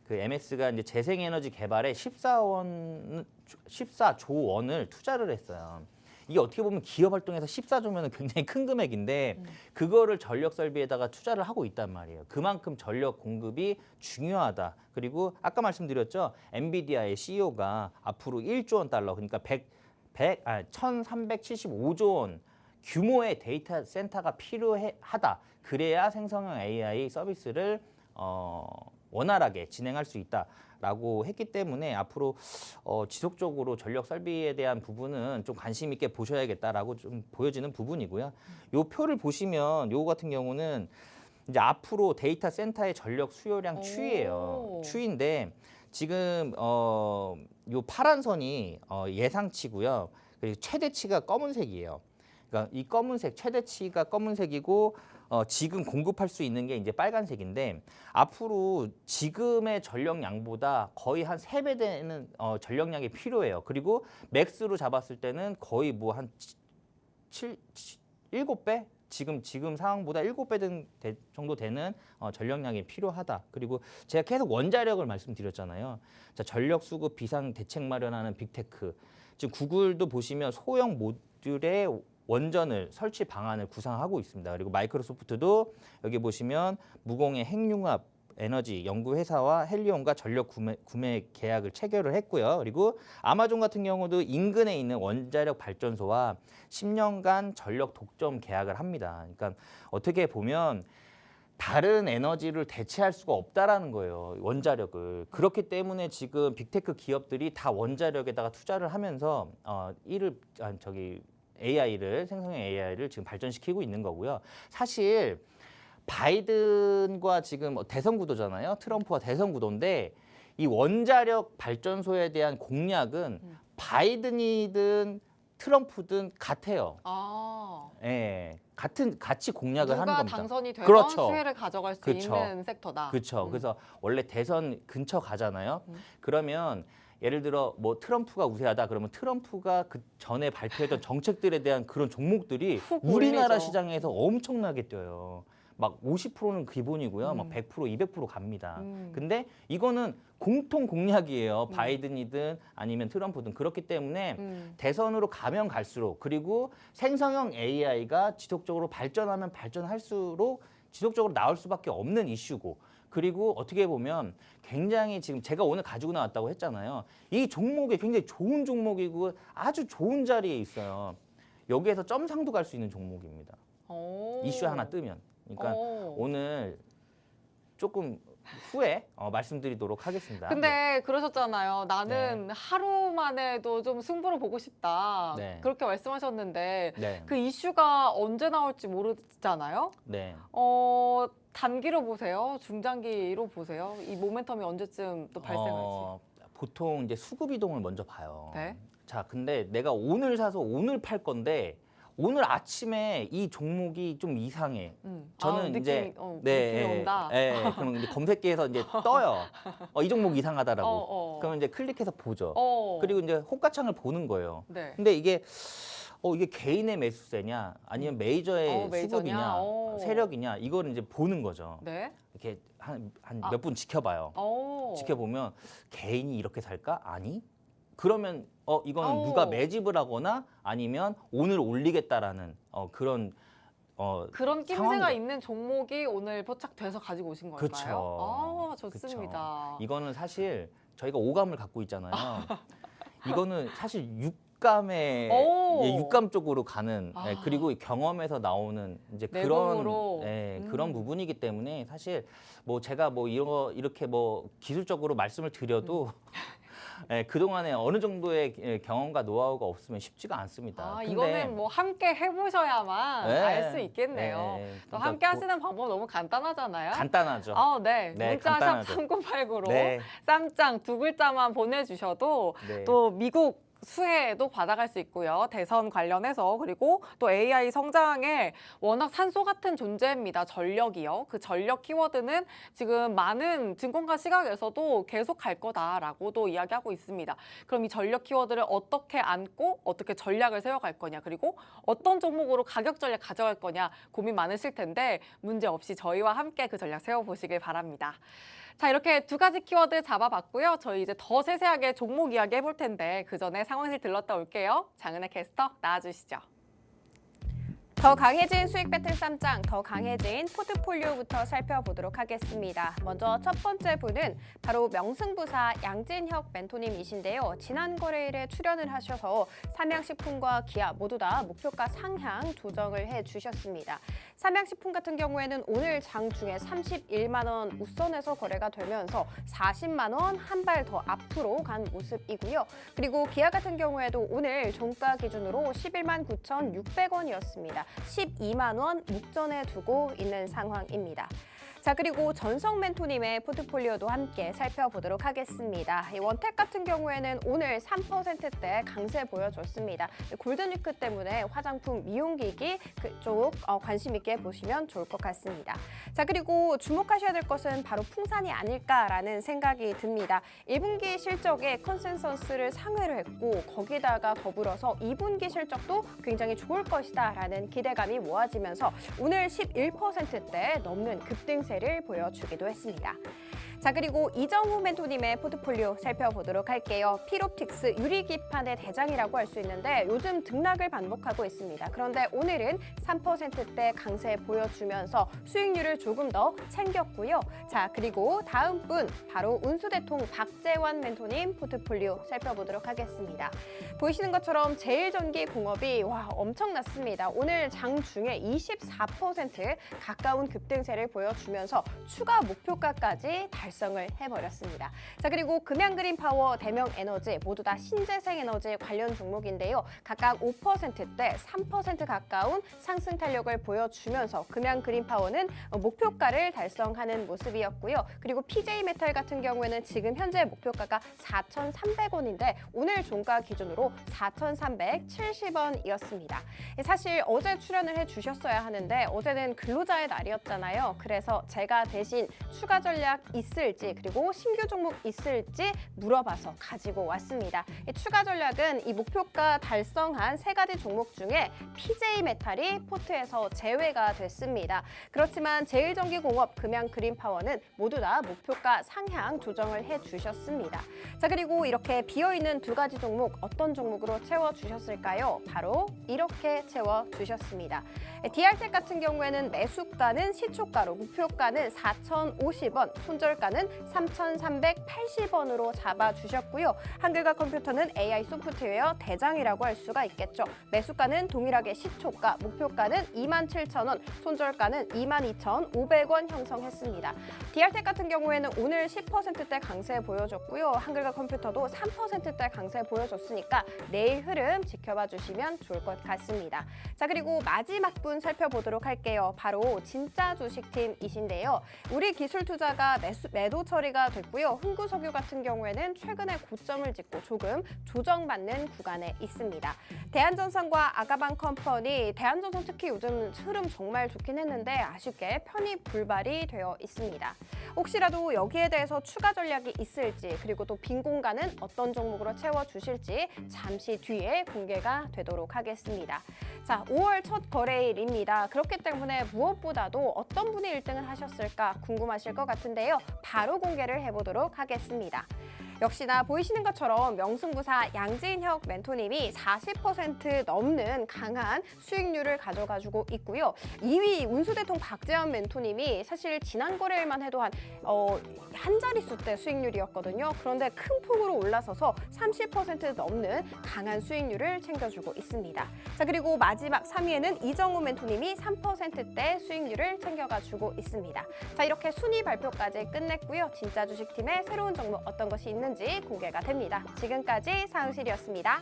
그 MS가 이제 재생에너지 개발에 14조 원을 투자를 했어요. 이게 어떻게 보면 기업 활동에서 14조면 굉장히 큰 금액인데 그거를 전력 설비에다가 투자를 하고 있단 말이에요. 그만큼 전력 공급이 중요하다. 그리고 아까 말씀드렸죠. 엔비디아의 CEO가 앞으로 1조 원 달러 그러니까 1,375조 원 규모의 데이터 센터가 필요하다. 그래야 생성형 AI 서비스를 원활하게 진행할 수 있다라고 했기 때문에 앞으로 지속적으로 전력 설비에 대한 부분은 좀 관심 있게 보셔야겠다라고 좀 보여지는 부분이고요. 요 표를 보시면 요거 같은 경우는 이제 앞으로 데이터 센터의 전력 수요량 추이예요. 추이인데 지금 요 파란 선이 예상치고요. 그리고 최대치가 검은색이에요. 그러니까 이 검은색 최대치가 검은색이고 지금 공급할 수 있는 게 이제 빨간색인데 앞으로 지금의 전력량보다 거의 한 3배 되는 전력량이 필요해요. 그리고 맥스로 잡았을 때는 거의 뭐 한 7배? 지금 상황보다 7배 정도 되는 전력량이 필요하다. 그리고 제가 계속 원자력을 말씀드렸잖아요. 자, 전력 수급 비상 대책 마련하는 빅테크. 지금 구글도 보시면 소형 모듈의 원전을 설치 방안을 구상하고 있습니다. 그리고 마이크로소프트도 여기 보시면 무공해 핵융합 에너지 연구회사와 헬리온과 전력 구매 계약을 체결을 했고요. 그리고 아마존 같은 경우도 인근에 있는 원자력 발전소와 10년간 전력 독점 계약을 합니다. 그러니까 어떻게 보면 다른 에너지를 대체할 수가 없다라는 거예요. 원자력을. 그렇기 때문에 지금 빅테크 기업들이 다 원자력에다가 투자를 하면서 생성형 AI를 지금 발전시키고 있는 거고요. 사실 바이든과 지금 대선 구도잖아요. 트럼프와 대선 구도인데 이 원자력 발전소에 대한 공약은 바이든이든 트럼프든 같아요. 예, 같이 공약을 하는 겁니다.
누가 당선이 되던
그렇죠.
수혜를 가져갈 수
그렇죠.
있는 섹터다.
그렇죠. 그래서 원래 대선 근처 가잖아요. 그러면 예를 들어 뭐 트럼프가 우세하다 그러면 트럼프가 그 전에 발표했던 정책들에 대한 그런 종목들이
훅
우리나라
올리죠.
시장에서 엄청나게 뛰어요. 막 50%는 기본이고요. 막 100%, 200% 갑니다. 근데 이거는 공통 공약이에요. 바이든이든 아니면 트럼프든. 그렇기 때문에 대선으로 가면 갈수록 그리고 생성형 AI가 지속적으로 발전하면 발전할수록 지속적으로 나올 수밖에 없는 이슈고 그리고 어떻게 보면 굉장히 지금 제가 오늘 가지고 나왔다고 했잖아요. 이 종목이 굉장히 좋은 종목이고 아주 좋은 자리에 있어요. 여기에서 점상도 갈 수 있는 종목입니다. 이슈 하나 뜨면. 그러니까 오늘 조금 후에 말씀드리도록 하겠습니다.
근데 그러셨잖아요. 나는
네.
하루만에도 좀 승부를 보고 싶다.
네.
그렇게 말씀하셨는데
네.
그 이슈가 언제 나올지 모르잖아요.
네.
단기로 보세요? 중장기로 보세요? 이 모멘텀이 언제쯤 또 발생할지.
보통 이제 수급 이동을 먼저 봐요.
네.
자, 근데 내가 오늘 사서 오늘 팔 건데 오늘 아침에 이 종목이 좀 이상해. 저는 이제
느낌이 온다.
그럼 이제 검색기에서 이제 떠요. 이 종목 이상하다라고. 그러면 이제 클릭해서 보죠. 그리고 이제 호가창을 보는 거예요.
네.
근데 이게 개인의 매수세냐 아니면 메이저의
메이저냐?
수급이냐 세력이냐 이거를 이제 보는 거죠.
네.
이렇게 한 몇 분 지켜봐요. 지켜보면 개인이 이렇게 살까? 아니? 그러면 이거는 누가 매집을 하거나 아니면 오늘 올리겠다라는 그런
낌새가
상황들.
있는 종목이 오늘 포착돼서 가지고 오신 걸까요?
그쵸.
좋습니다.
이거는 사실 저희가 오감을 갖고 있잖아요. 이거는 사실 육감의 육감 쪽으로 가는 그리고 경험에서 나오는 이제
내공으로.
그런 부분이기 때문에 사실 뭐 제가 뭐 이렇게 뭐 기술적으로 말씀을 드려도 그동안에 어느 정도의 경험과 노하우가 없으면 쉽지가 않습니다. 근데
이거는 뭐 함께 해보셔야만 알 수 있겠네요. 또
그러니까
함께 하시는 방법 너무 간단하잖아요.
간단하죠.
네. 문자 샵
간단하죠.
3989로
네.
쌈장 2글자만 보내주셔도
네.
또 미국 수혜도 받아갈 수 있고요. 대선 관련해서 그리고 또 AI 성장에 워낙 산소 같은 존재입니다. 전력이요. 그 전력 키워드는 지금 많은 증권가 시각에서도 계속 갈 거다라고도 이야기하고 있습니다. 그럼 이 전력 키워드를 어떻게 안고 어떻게 전략을 세워갈 거냐 그리고 어떤 종목으로 가격 전략 가져갈 거냐 고민 많으실 텐데 문제 없이 저희와 함께 그 전략 세워보시길 바랍니다. 자, 이렇게 2가지 키워드 잡아봤고요. 저희 이제 더 세세하게 종목 이야기 해볼 텐데 그 전에 상황실 들렀다 올게요. 장은혜 캐스터 나와주시죠.
더 강해진 수익 배틀 쌈장, 더 강해진 포트폴리오부터 살펴보도록 하겠습니다. 먼저 첫 번째 분은 바로 명승부사 양진혁 멘토님이신데요. 지난 거래일에 출연을 하셔서 삼양식품과 기아 모두 다 목표가 상향 조정을 해주셨습니다. 삼양식품 같은 경우에는 오늘 장중에 31만 원 웃선에서 거래가 되면서 40만 원 한 발 더 앞으로 간 모습이고요. 그리고 기아 같은 경우에도 오늘 종가 기준으로 11만 9,600원이었습니다. 12만 원 목전에 두고 있는 상황입니다. 자, 그리고 전성 멘토님의 포트폴리오도 함께 살펴보도록 하겠습니다. 이 원택 같은 경우에는 오늘 3%대 강세 보여줬습니다. 골든위크 때문에 화장품, 미용기기 그쪽 관심 있게 보시면 좋을 것 같습니다. 자, 그리고 주목하셔야 될 것은 바로 풍산이 아닐까라는 생각이 듭니다. 1분기 실적에 컨센서스를 상회를 했고 거기다가 더불어서 2분기 실적도 굉장히 좋을 것이다라는 기대감이 모아지면서 오늘 11%대 넘는 급등세 를 보여주기도 했습니다. 자, 그리고 이정후 멘토님의 포트폴리오 살펴보도록 할게요. 필옵틱스 유리기판의 대장이라고 할 수 있는데 요즘 등락을 반복하고 있습니다. 그런데 오늘은 3%대 강세 보여주면서 수익률을 조금 더 챙겼고요. 자, 그리고 다음 분 바로 운수대통 박재환 멘토님 포트폴리오 살펴보도록 하겠습니다. 보이시는 것처럼 제일전기공업이 엄청났습니다. 오늘 장중에 24% 가까운 급등세를 보여주면서 추가 목표가까지 달성을 해버렸습니다. 자, 그리고 금양그린파워, 대명에너지 모두 다 신재생에너지 관련 종목인데요. 각각 5%대 3% 가까운 상승 탄력을 보여주면서 금양그린파워는 목표가를 달성하는 모습이었고요. 그리고 PJ메탈 같은 경우에는 지금 현재 목표가가 4,300원인데 오늘 종가 기준으로 4,370원이었습니다. 사실 어제 출연을 해주셨어야 하는데 어제는 근로자의 날이었잖아요. 그래서 제가 대신 추가 전략 있을지 그리고 신규 종목 있을지 물어봐서 가지고 왔습니다. 이 추가 전략은 이 목표가 달성한 3가지 종목 중에 PJ메탈이 포트에서 제외가 됐습니다. 그렇지만 제일전기공업, 금양그린파워는 모두 다 목표가 상향 조정을 해주셨습니다. 자, 그리고 이렇게 비어있는 2가지 종목 어떤 종목으로 채워주셨을까요? 바로 이렇게 채워주셨습니다. DR텍 같은 경우에는 매수가는 시초가로 목표가는 4,050원, 손절가는 3,380원으로 잡아주셨고요. 한글과 컴퓨터는 AI 소프트웨어 대장이라고 할 수가 있겠죠. 매수가는 동일하게 시초가, 목표가는 27,000원, 손절가는 22,500원 형성했습니다. DR텍 같은 경우에는 오늘 10%대 강세 보여줬고요. 한글과 컴퓨터도 3%대 강세 보여줬으니까 내일 흐름 지켜봐 주시면 좋을 것 같습니다. 자, 그리고 마지막 분 살펴보도록 할게요. 바로 진짜 주식팀이신데요. 우리 기술투자가 매도 처리가 됐고요. 흥구석유 같은 경우에는 최근에 고점을 찍고 조금 조정받는 구간에 있습니다. 대한전선과 아가방컴퍼니, 대한전선 특히 요즘 흐름 정말 좋긴 했는데 아쉽게 편입 불발이 되어 있습니다. 혹시라도 여기에 대해서 추가 전략이 있을지 그리고 또 빈 공간은 어떤 종목으로 채워주실지 잠시 뒤에 공개가 되도록 하겠습니다. 자, 5월 첫 거래일입니다. 그렇기 때문에 무엇보다도 어떤 분이 1등을 하셨을까 궁금하실 것 같은데요. 바로 공개를 해보도록 하겠습니다. 역시나 보이시는 것처럼 명승부사 양진혁 멘토님이 40% 넘는 강한 수익률을 가져가지고 있고요. 2위 운수대통 박재현 멘토님이 사실 지난 거래일만 해도 한 자릿수 대 수익률이었거든요. 그런데 큰 폭으로 올라서서 30% 넘는 강한 수익률을 챙겨주고 있습니다. 자, 그리고 마지막 3위에는 이정우 멘토님이 3%대 수익률을 챙겨가지고 있습니다. 자, 이렇게 순위 발표까지 끝냈고요. 진짜 주식팀의 새로운 종목 어떤 것이 있는지 공개가 됩니다. 지금까지 사은실이었습니다.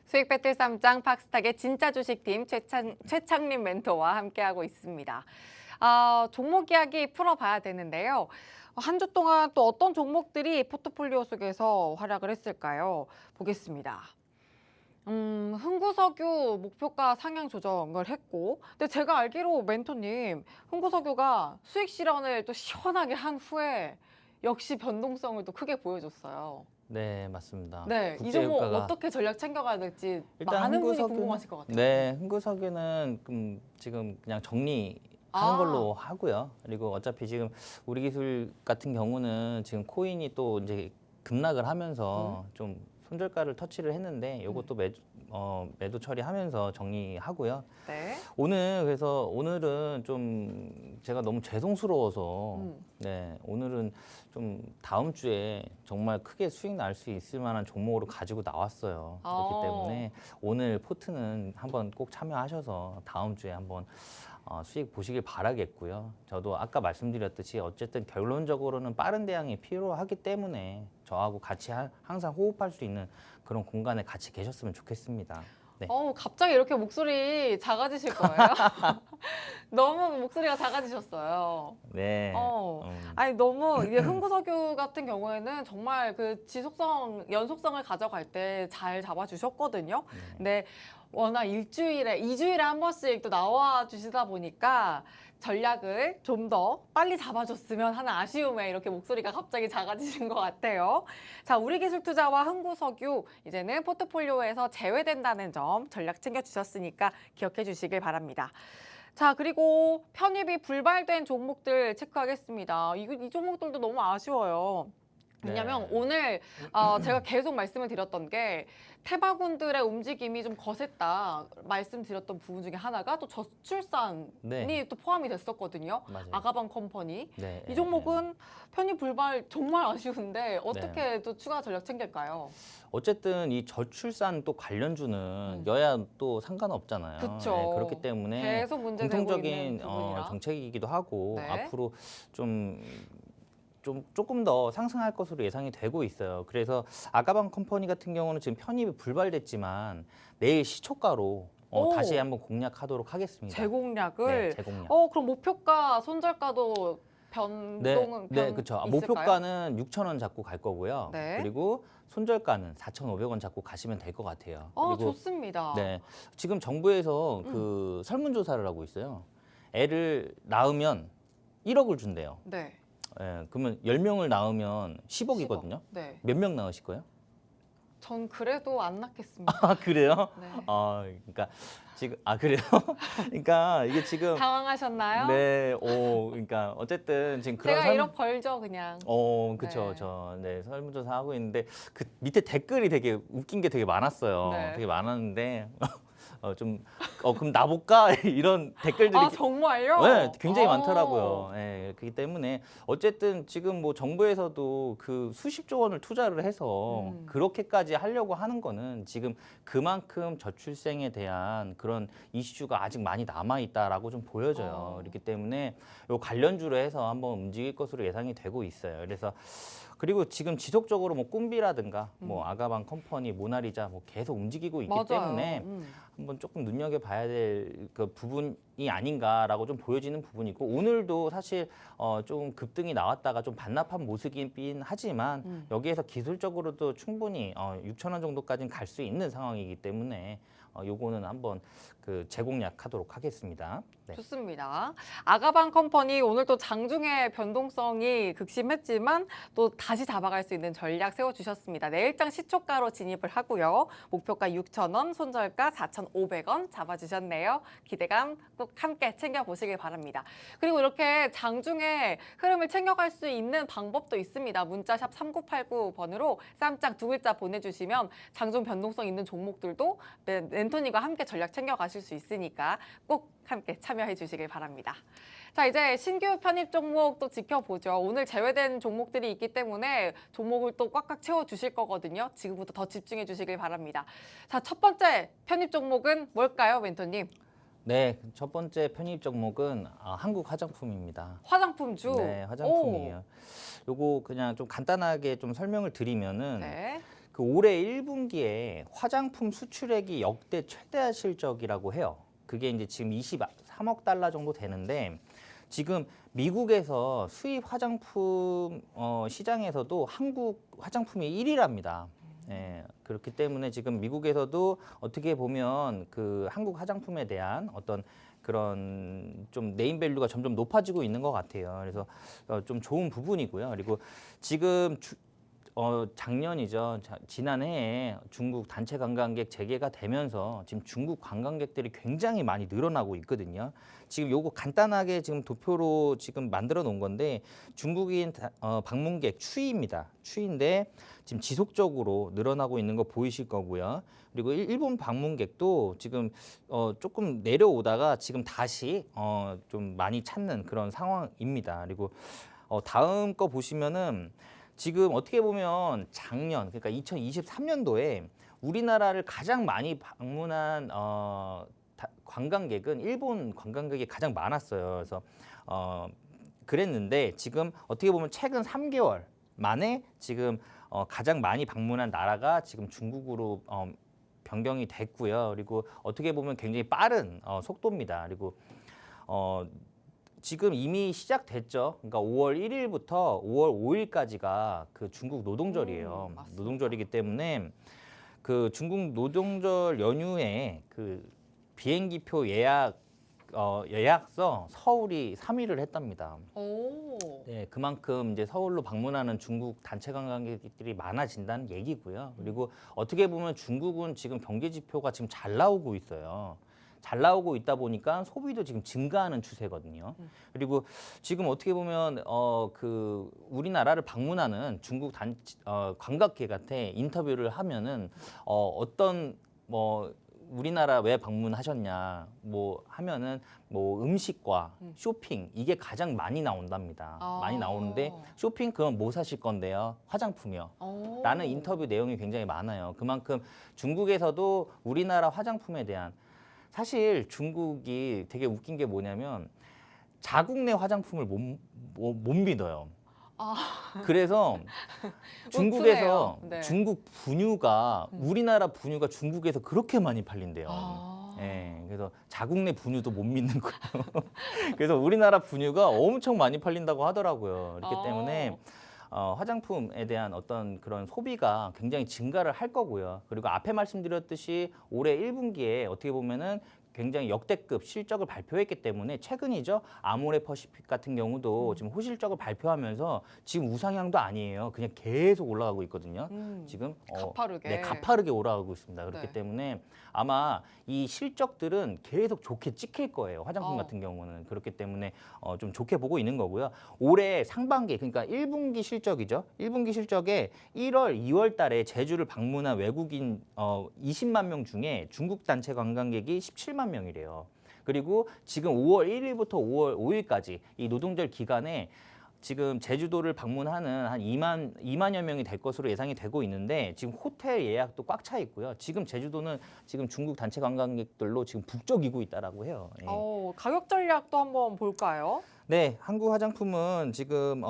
수익 배틀 3장 팍스탁의 진짜 주식팀 최창림 멘토와 함께하고 있습니다. 종목 이야기 풀어봐야 되는데요. 한 주 동안 또 어떤 종목들이 포트폴리오 속에서 활약을 했을까요? 보겠습니다. 흥구석유 목표가 상향 조정을 했고, 근데 제가 알기로 멘토님 흥구석유가 수익 실현을 또 시원하게 한 후에 역시 변동성을 또 크게 보여줬어요.
네, 맞습니다.
네, 이 종목 어떻게 전략 챙겨가야 될지 많은 분이 궁금하실 것 같아요.
네, 흥구석유는 지금 그냥 정리하는 걸로 하고요. 그리고 어차피 지금 우리 기술 같은 경우는 지금 코인이 또 이제 급락을 하면서 좀 손절가를 터치를 했는데 이것도 매도 처리하면서 정리하고요.
네.
그래서 오늘은 좀 제가 너무 죄송스러워서 네, 오늘은 좀 다음 주에 정말 크게 수익 날 수 있을 만한 종목으로 가지고 나왔어요. 그렇기 때문에 오늘 포트는 한번 꼭 참여하셔서 다음 주에 한번 수익 보시길 바라겠고요. 저도 아까 말씀드렸듯이 어쨌든 결론적으로는 빠른 대응이 필요하기 때문에 저하고 같이 항상 호흡할 수 있는 그런 공간에 같이 계셨으면 좋겠습니다. 네.
갑자기 이렇게 목소리 작아지실 거예요? 너무 목소리가 작아지셨어요.
네.
아니 너무 이게 흥구석유 같은 경우에는 정말 그 지속성, 연속성을 가져갈 때 잘 잡아주셨거든요. 근데 워낙 일주일에, 2주일에 한 번씩 또 나와 주시다 보니까 전략을 좀 더 빨리 잡아줬으면 하는 아쉬움에 이렇게 목소리가 갑자기 작아지신 것 같아요. 자, 우리기술투자와 흥구석유 이제는 포트폴리오에서 제외된다는 점 전략 챙겨주셨으니까 기억해 주시길 바랍니다. 자, 그리고 편입이 불발된 종목들 체크하겠습니다. 이 종목들도 너무 아쉬워요. 왜냐면 오늘 제가 계속 말씀을 드렸던 게 태바군들의 움직임이 좀 거셌다 말씀드렸던 부분 중에 하나가 또 저출산이 또 포함이 됐었거든요.
맞아요.
아가방 컴퍼니.
네.
이 종목은 편입 불발 정말 아쉬운데 어떻게 또 추가 전략 챙길까요?
어쨌든 이 저출산 또 관련주는 여야 또 상관없잖아요.
그쵸.
네, 그렇기 때문에
계속 문제되고
공통적인
있는 부분이라.
정책이기도 하고
네.
앞으로 조금 더 상승할 것으로 예상이 되고 있어요. 그래서 아가방 컴퍼니 같은 경우는 지금 편입이 불발됐지만 내일 시초가로 다시 한번 공략하도록 하겠습니다.
재공략을?
네, 재공략.
그럼 목표가, 손절가도 변동은
네, 그렇죠.
있을까요?
목표가는 6,000원 잡고 갈 거고요.
네.
그리고 손절가는 4,500원 잡고 가시면 될 것 같아요. 그리고
좋습니다.
네, 지금 정부에서 그 설문조사를 하고 있어요. 애를 낳으면 1억을 준대요.
네.
예, 그러면 10명을 낳으면 10억이거든요.
네.
몇 명 낳으실 거예요?
전 그래도 안 낳겠습니다.
아, 그래요?
네.
그러니까 지금 그래요? 그러니까 이게 지금
당황하셨나요?
네, 그러니까 어쨌든 지금 그런
제가 1억 벌죠, 그냥.
그쵸,
네.
네, 설문조사 하고 있는데 그 밑에 댓글이 되게 웃긴 게 되게 많았어요.
네.
되게 많았는데 그럼 나볼까 이런 댓글들이
아, 정말요?
네, 굉장히
어.
많더라고요. 예, 그렇기 때문에 어쨌든 지금 뭐 정부에서도 그 수십조 원을 투자를 해서 그렇게까지 하려고 하는 거는 지금 그만큼 저출생에 대한 그런 이슈가 아직 많이 남아 있다라고 좀 보여져요. 그렇기 때문에 요 관련주로 해서 한번 움직일 것으로 예상이 되고 있어요. 그래서 그리고 지금 지속적으로 뭐 꿈비라든가 뭐 아가방 컴퍼니, 모나리자 뭐 계속 움직이고 있기
맞아요.
때문에 한번 조금 눈여겨봐야 될 그 부분이 아닌가라고 좀 보여지는 부분이고 오늘도 사실 좀 급등이 나왔다가 좀 반납한 모습이긴 하지만 여기에서 기술적으로도 충분히 6천 원 정도까지는 갈 수 있는 상황이기 때문에 요거는 한번 그 재공략하도록 하겠습니다. 네.
좋습니다. 아가방 컴퍼니 오늘 또 장중에 변동성이 극심했지만 또 다시 잡아갈 수 있는 전략 세워주셨습니다. 내일장 시초가로 진입을 하고요. 목표가 6,000원, 손절가 4,500원 잡아주셨네요. 기대감 꼭 함께 챙겨보시길 바랍니다. 그리고 이렇게 장중에 흐름을 챙겨갈 수 있는 방법도 있습니다. 문자샵 3989번으로 쌈장 2글자 보내주시면 장중 변동성 있는 종목들도 멘토님과 함께 전략 챙겨가실 수 있으니까 꼭 함께 참여해 주시길 바랍니다. 자, 이제 신규 편입 종목 또 지켜보죠. 오늘 제외된 종목들이 있기 때문에 종목을 또 꽉꽉 채워주실 거거든요. 지금부터 더 집중해 주시길 바랍니다. 자, 첫 번째 편입 종목은 뭘까요, 멘토님?
네, 첫 번째 편입 종목은 한국 화장품입니다.
화장품주.
네, 화장품이에요. 요거 그냥 좀 간단하게 좀 설명을 드리면은
네.
그 올해 1분기에 화장품 수출액이 역대 최대 실적이라고 해요. 그게 이제 지금 23억 달러 정도 되는데 지금 미국에서 수입 화장품 시장에서도 한국 화장품이 1위랍니다. 예, 그렇기 때문에 지금 미국에서도 어떻게 보면 그 한국 화장품에 대한 어떤 그런 좀 네임밸류가 점점 높아지고 있는 것 같아요. 그래서 좀 좋은 부분이고요. 그리고 지금 작년이죠. 지난해에 중국 단체 관광객 재개가 되면서 지금 중국 관광객들이 굉장히 많이 늘어나고 있거든요. 지금 요거 간단하게 지금 도표로 지금 만들어 놓은 건데 중국인 방문객 추이입니다. 추이인데 지금 지속적으로 늘어나고 있는 거 보이실 거고요. 그리고 일본 방문객도 지금 조금 내려오다가 지금 다시 좀 많이 찾는 그런 상황입니다. 그리고 다음 거 보시면은 지금 어떻게 보면 작년 그러니까 2023년도에 우리나라를 가장 많이 방문한 관광객은 일본 관광객이 가장 많았어요. 그래서 그랬는데 지금 어떻게 보면 최근 3개월 만에 지금 가장 많이 방문한 나라가 지금 중국으로 변경이 됐고요. 그리고 어떻게 보면 굉장히 빠른 속도입니다. 그리고 지금 이미 시작됐죠. 그러니까 5월 1일부터 5월 5일까지가 그 중국 노동절이에요.
맞습니다.
노동절이기 때문에 그 중국 노동절 연휴에 그 비행기표 예약서 서울이 3위를 했답니다.
오.
네, 그만큼 이제 서울로 방문하는 중국 단체 관광객들이 많아진다는 얘기고요. 그리고 어떻게 보면 중국은 지금 경제 지표가 지금 잘 나오고 있어요. 잘 나오고 있다 보니까 소비도 지금 증가하는 추세거든요. 그리고 지금 어떻게 보면 그 우리나라를 방문하는 중국 관광객한테 인터뷰를 하면은 어떤 뭐 우리나라 왜 방문하셨냐 뭐 하면은 뭐 음식과 쇼핑 이게 가장 많이 나온답니다. 많이 나오는데 쇼핑 그럼 뭐 사실 건데요? 화장품이요.
오.
라는 인터뷰 내용이 굉장히 많아요. 그만큼 중국에서도 우리나라 화장품에 대한 사실 중국이 되게 웃긴 게 뭐냐면 자국 내 화장품을 못 믿어요. 그래서 중국에서
우프네요. 네.
중국 분유가 우리나라 분유가 중국에서 그렇게 많이 팔린대요. 예, 그래서 자국 내 분유도 못 믿는 거예요. 그래서 우리나라 분유가 엄청 많이 팔린다고 하더라고요. 그렇기 때문에 화장품에 대한 어떤 그런 소비가 굉장히 증가를 할 거고요. 그리고 앞에 말씀드렸듯이 올해 1분기에 어떻게 보면은 굉장히 역대급 실적을 발표했기 때문에 최근이죠. 아모레퍼시픽 같은 경우도 지금 호실적을 발표하면서 지금 우상향도 아니에요. 그냥 계속 올라가고 있거든요. 지금
가파르게.
네, 가파르게 올라가고 있습니다. 그렇기
네.
때문에 아마 이 실적들은 계속 좋게 찍힐 거예요. 화장품
어.
같은 경우는. 그렇기 때문에 좀 좋게 보고 있는 거고요. 올해 상반기, 그러니까 1분기 실적이죠. 1분기 실적에 1월, 2월 달에 제주를 방문한 외국인 20만 명 중에 중국 단체 관광객이 17만 명이래요. 그리고 지금 5월 1일부터 5월 5일까지 이 노동절 기간에 지금 제주도를 방문하는 한 2만여 명이 될 것으로 예상이 되고 있는데 지금 호텔 예약도 꽉 차 있고요. 지금 제주도는 지금 중국 단체 관광객들로 지금 북적이고 있다라고 해요. 예.
가격 전략도 한번 볼까요?
네, 한국 화장품은 지금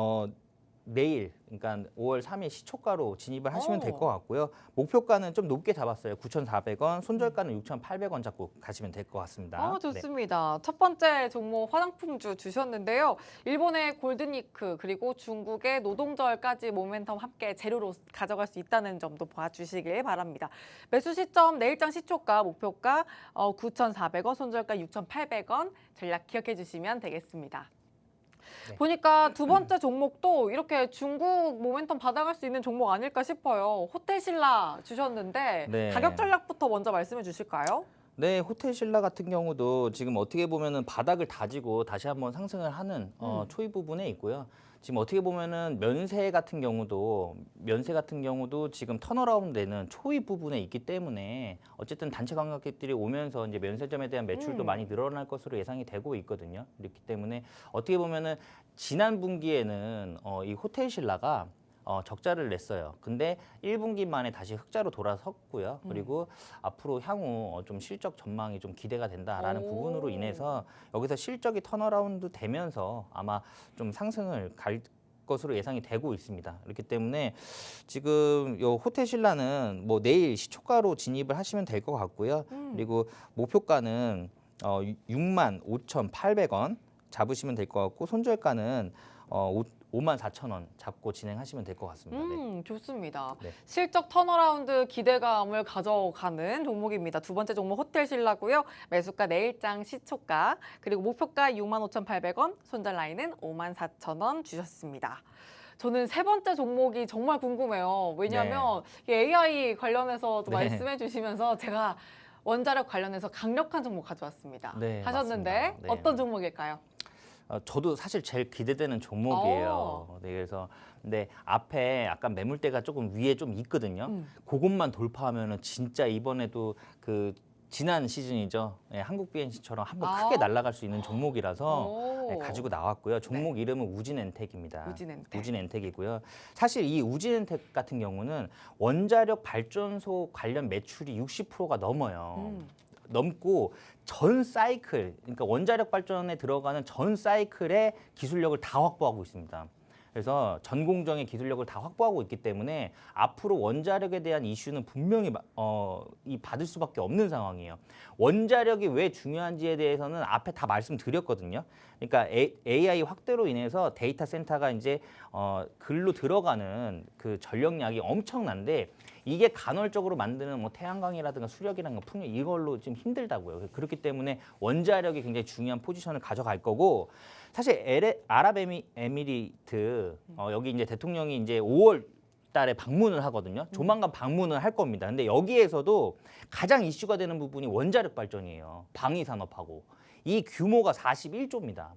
내일, 그러니까 5월 3일 시초가로 진입을 하시면 될 것 같고요. 목표가는 좀 높게 잡았어요. 9,400원, 손절가는 6,800원 잡고 가시면 될 것 같습니다. 네.
좋습니다. 첫 번째 종목 화장품주 주셨는데요. 일본의 골든위크 그리고 중국의 노동절까지 모멘텀 함께 재료로 가져갈 수 있다는 점도 봐주시길 바랍니다. 매수 시점 내일장 시초가 목표가 9,400원, 손절가 6,800원 전략 기억해 주시면 되겠습니다.
네.
보니까 두 번째 종목도 이렇게 중국 모멘텀 받아갈 수 있는 종목 아닐까 싶어요. 호텔신라 주셨는데
네.
가격 전략부터 먼저 말씀해 주실까요?
네, 호텔 신라 같은 경우도 지금 어떻게 보면은 바닥을 다지고 다시 한번 상승을 하는 초입 부분에 있고요. 지금 어떻게 보면은 면세 같은 경우도 지금 턴어라운드 되는 초입 부분에 있기 때문에 어쨌든 단체 관광객들이 오면서 이제 면세점에 대한 매출도 많이 늘어날 것으로 예상이 되고 있거든요. 그렇기 때문에 어떻게 보면은 지난 분기에는 이 호텔 신라가 적자를 냈어요. 근데 1분기 만에 다시 흑자로 돌아섰고요. 그리고 앞으로 향후 좀 실적 전망이 좀 기대가 된다라는 부분으로 인해서 여기서 실적이 턴어라운드 되면서 아마 좀 상승을 갈 것으로 예상이 되고 있습니다. 그렇기 때문에 지금 요 호텔 신라는 뭐 내일 시초가로 진입을 하시면 될 것 같고요. 그리고 목표가는 65,800원 잡으시면 될 것 같고 손절가는 54,000원 잡고 진행하시면 될 것 같습니다. 네.
좋습니다.
네.
실적 턴어라운드 기대감을 가져가는 종목입니다. 두 번째 종목 호텔신라고요. 매수가 내일장 시초가 그리고 목표가 65,800원, 손절 라인은 54,000원 주셨습니다. 저는 세 번째 종목이 정말 궁금해요. 왜냐하면 AI 관련해서도
네.
말씀해 주시면서 제가 원자력 관련해서 강력한 종목 가져왔습니다.
네,
하셨는데
맞습니다. 네.
어떤 종목일까요?
저도 사실 제일 기대되는 종목이에요. 네, 그래서 근데 앞에 약간 매물대가 조금 위에 좀 있거든요. 그것만 돌파하면은 진짜 이번에도 그 지난 시즌이죠. 네, 한국 BNC처럼 한번 크게 날아갈 수 있는 종목이라서 네, 가지고 나왔고요. 종목 이름은 우진엔텍입니다. 우진엔텍이고요. 사실 이 우진엔텍 같은 경우는 원자력 발전소 관련 매출이 60%가 넘어요. 넘고 전 사이클, 그러니까 원자력 발전에 들어가는 전 사이클의 기술력을 다 확보하고 있습니다. 그래서 전 공정의 기술력을 다 확보하고 있기 때문에 앞으로 원자력에 대한 이슈는 분명히 받을 수밖에 없는 상황이에요. 원자력이 왜 중요한지에 대해서는 앞에 다 말씀드렸거든요. 그러니까 AI 확대로 인해서 데이터 센터가 이제 글로 들어가는 그 전력량이 엄청난데 이게 간헐적으로 만드는 뭐 태양광이라든가 수력이라든가 풍력 이걸로 좀 힘들다고요. 그렇기 때문에 원자력이 굉장히 중요한 포지션을 가져갈 거고 사실 아랍에미리트 여기 이제 대통령이 이제 5월 달에 방문을 하거든요. 조만간 방문을 할 겁니다. 근데 여기에서도 가장 이슈가 되는 부분이 원자력 발전이에요. 방위 산업하고 이 규모가 41조입니다.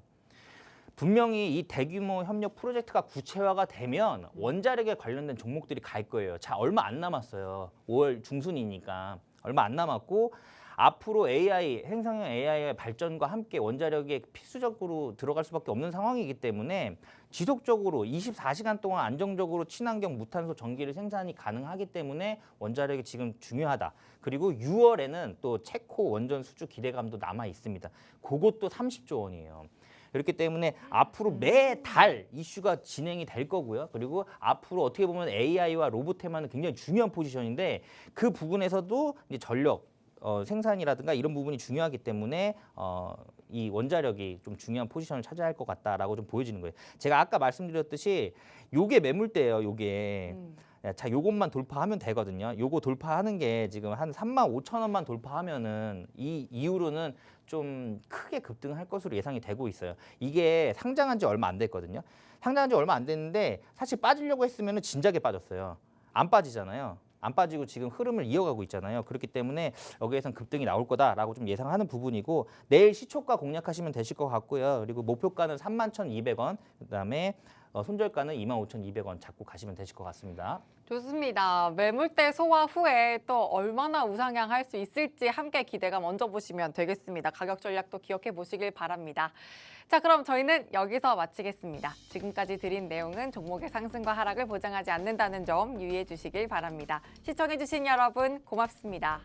분명히 이 대규모 협력 프로젝트가 구체화가 되면 원자력에 관련된 종목들이 갈 거예요. 자, 얼마 안 남았어요. 5월 중순이니까 얼마 안 남았고 앞으로 행성형 AI의 발전과 함께 원자력에 필수적으로 들어갈 수밖에 없는 상황이기 때문에 지속적으로 24시간 동안 안정적으로 친환경 무탄소 전기를 생산이 가능하기 때문에 원자력이 지금 중요하다. 그리고 6월에는 또 체코 원전 수주 기대감도 남아 있습니다. 그것도 30조 원이에요. 그렇기 때문에 앞으로 매달 이슈가 진행이 될 거고요. 그리고 앞으로 어떻게 보면 AI와 로봇 테마는 굉장히 중요한 포지션인데 그 부분에서도 이제 전력 생산이라든가 이런 부분이 중요하기 때문에 이 원자력이 좀 중요한 포지션을 차지할 것 같다라고 좀 보여지는 거예요. 제가 아까 말씀드렸듯이 요게 매물대예요. 요게 자, 요것만 돌파하면 되거든요. 요거 돌파하는 게 지금 한 35,000원만 돌파하면은 이 이후로는 좀 크게 급등할 것으로 예상이 되고 있어요. 이게 상장한 지 얼마 안 됐거든요. 상장한 지 얼마 안 됐는데 사실 빠지려고 했으면은 진작에 빠졌어요. 안 빠지잖아요. 안 빠지고 지금 흐름을 이어가고 있잖아요. 그렇기 때문에 여기에선 급등이 나올 거다라고 좀 예상하는 부분이고 내일 시초가 공략하시면 되실 것 같고요. 그리고 목표가는 31,200원, 그다음에 손절가는 25,200원 잡고 가시면 되실 것 같습니다.
좋습니다. 매물대 소화 후에 또 얼마나 우상향할 수 있을지 함께 기대가 먼저 보시면 되겠습니다. 가격 전략도 기억해 보시길 바랍니다. 자, 그럼 저희는 여기서 마치겠습니다. 지금까지 드린 내용은 종목의 상승과 하락을 보장하지 않는다는 점 유의해 주시길 바랍니다. 시청해 주신 여러분 고맙습니다.